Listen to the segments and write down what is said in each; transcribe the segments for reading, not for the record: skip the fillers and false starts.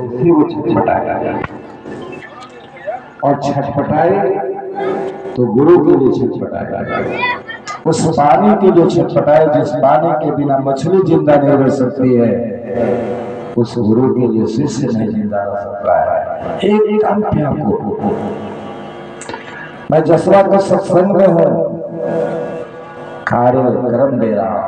इसी वो छटपटाया और छटपटाए तो गुरु के लिए छटपटाया। उस पानी के लिए छटपटाए जिस पानी के बिना मछली जिंदा नहीं रह सकती है, उस गुरु के लिए शिष्य नहीं जिंदा रह सकता है। एक काम क्या को मैं जसवा के सत्संग में हूँ, कार्यक्रम दे रहा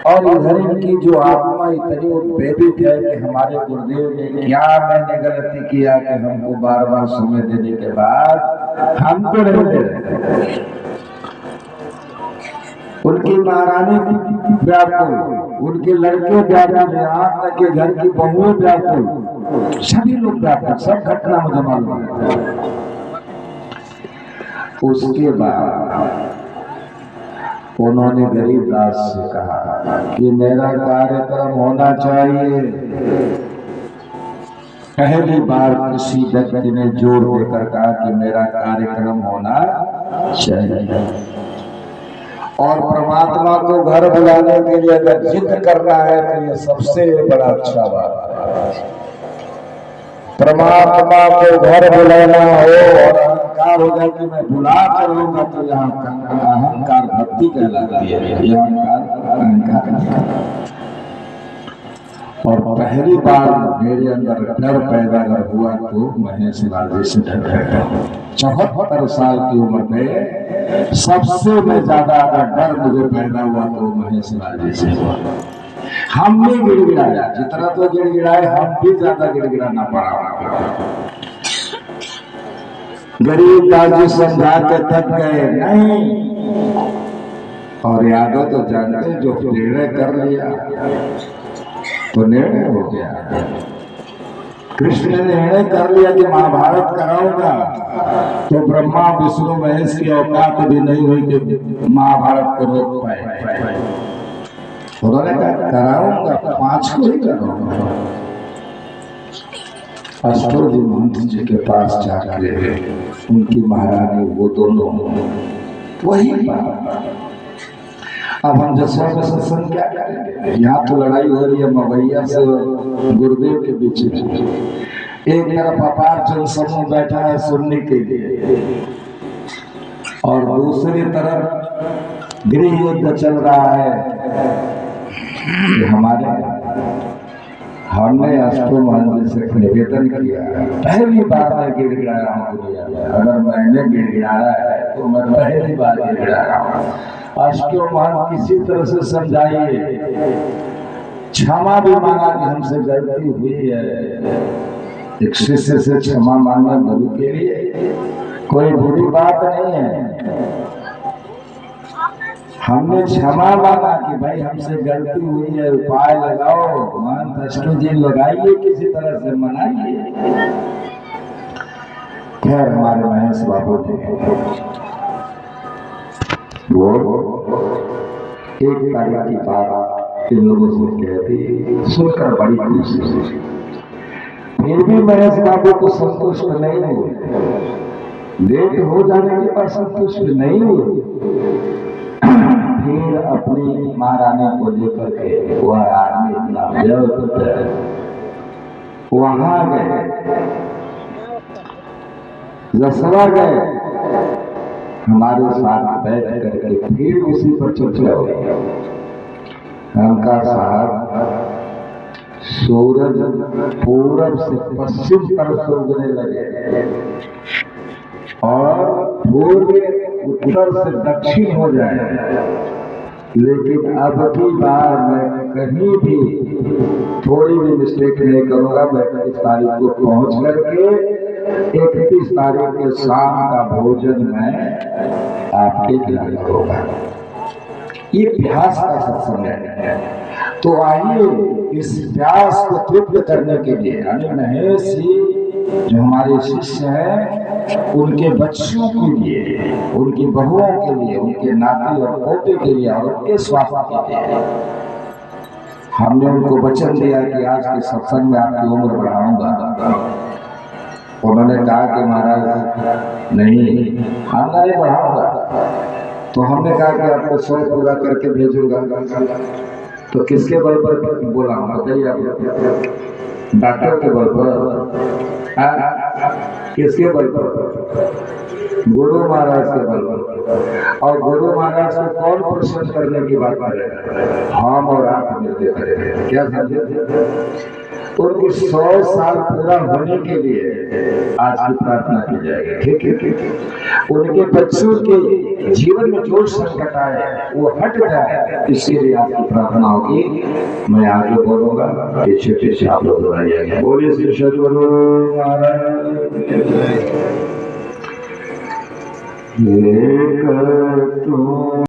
और इधर इनकी जो आत्मा इतनी उद्वेलित है कि हमारे गुरुदेव ने क्या मैंने गलती किया कि हमको बार बार समय देने के बाद हमको नहीं दे रहे। उनकी महारानी व्याकुल, उनके लड़के व्याकुल, यहाँ तक के घर की बहुएं व्याकुल, सभी लोग व्याकुल, सब घटना मुझे मालूम है। उसके बाद उन्होंने गरीबदास से कहा कि मेरा कार्यक्रम होना चाहिए। पहली बार किसी व्यक्ति ने जोर देकर कहा कि मेरा कार्यक्रम होना चाहिए। और परमात्मा को घर बुलाने के लिए अगर जिद करना है तो ये सबसे बड़ा अच्छा बात है। परमात्मा को घर बुलाना हो और अहंकार हो जाए कि मैं बुला करूंगा तो यहाँ अहंकार भक्ति कहलाती है। यह अहंकार और पहली बार मेरे अंदर डर पैदा हुआ तो महेश लाल जी से डर गया। 74 साल की उम्र में सबसे में ज्यादा अगर डर मुझे पैदा हुआ तो महेश लाल जी से हुआ। हम भी गिड़गिड़ाया, जितना तो गिड़गिड़ाए हम भी ज्यादा गिड़गिड़ाना पड़ा। गरीबदास जी समझा के थक गए नहीं, और यादव तो जानते जो निर्णय कर लिया तो निर्णय हो गया। कृष्ण ने निर्णय कर लिया कि महाभारत कराऊंगा तो ब्रह्मा विष्णु महेश की औकात भी नहीं हुई कि महाभारत को रोक पाए। उन्होंने कहा कराऊंगा, 5 को ही कराऊंगा। अष्टोजी महंत जी के पास जाकर उनकी महारानी वो दोनों वही बात। अब हम जसवा में सत्संग क्या करेंगे? यहाँ तो लड़ाई हो रही है मवैया से गुरुदेव के बीच में। एक तरफ अपार जनसमूह बैठा है सुनने के लिए और दूसरी तरफ गृह युद्ध चल रहा है। हमने अष्टो महंत से निवेदन किया, पहली बार मैं गिड़गिड़ाया हूँ दुनिया में। अगर मैंने गिड़गिड़ाया है तो मैं पहली बार गिड़गिड़ा रहा हूँ। अष्टो महंत किसी तरह से समझाइए, क्षमा भी मांगा कि हमसे गलती हुई है। एक शिष्य से क्षमा मांगना गुरु के लिए कोई बुरी बात नहीं है। हमने क्षमा मांगा कि भाई हमसे गलती हुई है, उपाय लगाओ, महंत अष्टो जी लगाइए, किसी तरह से मनाइए। खैर हमारे महेश बाबू थे वो एक तारीख की बात इन लोगों से कहती, सुनकर बड़ी खुशी हुई। फिर भी महेश बाबू को संतुष्ट नहीं हुए, लेट हो जाने के बाद संतुष्ट नहीं हुए। फिर अपनी महारानी को लेकर के वह आदमी इतना वहां गए, जसवा गए, हमारे साथ बैठ करके फिर उसी पर चर्चा हो गई। हमका साहब सूरज पूरब से पश्चिम तरफ उगने लगे और पूर्व उत्तर से दक्षिण हो जाए, लेकिन अब की बार मैं कहीं भी थोड़ी भी मिस्टेक नहीं करूंगा। मैं 31 तारीख को पहुंच करके 31 तारीख के शाम का भोजन मैं आपके घर करूंगा। ये प्यास का सत्संग है। तो आइए इस प्यास को तृप्त करने के लिए महेश जी जो हमारे शिष्य हैं उनके बच्चों के लिए, उनकी बहुओं के लिए, उनके नाती और पोते के लिए और उनके स्वास्थ्य के लिए हमने उनको वचन दिया कि आज के सत्संग में आपकी उम्र बढ़ाऊंगा। उन्होंने कहा कि महाराज नहीं, हम नहीं बढ़ाऊंगा। तो हमने कहा कि आपको 100 पूरा करके भेजूंगा। तो किसके बल पर बोला बताइए आप? डॉक्टर के बल पर, किसके बल पर? गुरु महाराज के बल पर। और गुरु महाराज को कौन प्रसन्न करने की बात करेगा? हम और आप मिलकर करेंगे। क्या समझे? उनकी 100 साल पूरा होने के लिए आज की प्रार्थना की जाएगी। ठीक है, ठीक है। उनके बच्चों के जीवन में जो संकट आए वो हट जाए, इसके लिए आपकी प्रार्थना होगी। मैं आगे बोलूंगा, पीछे पीछे आप लोग दोहराइएगा। बोलिए श्री सद्गुरु महाराज एक तू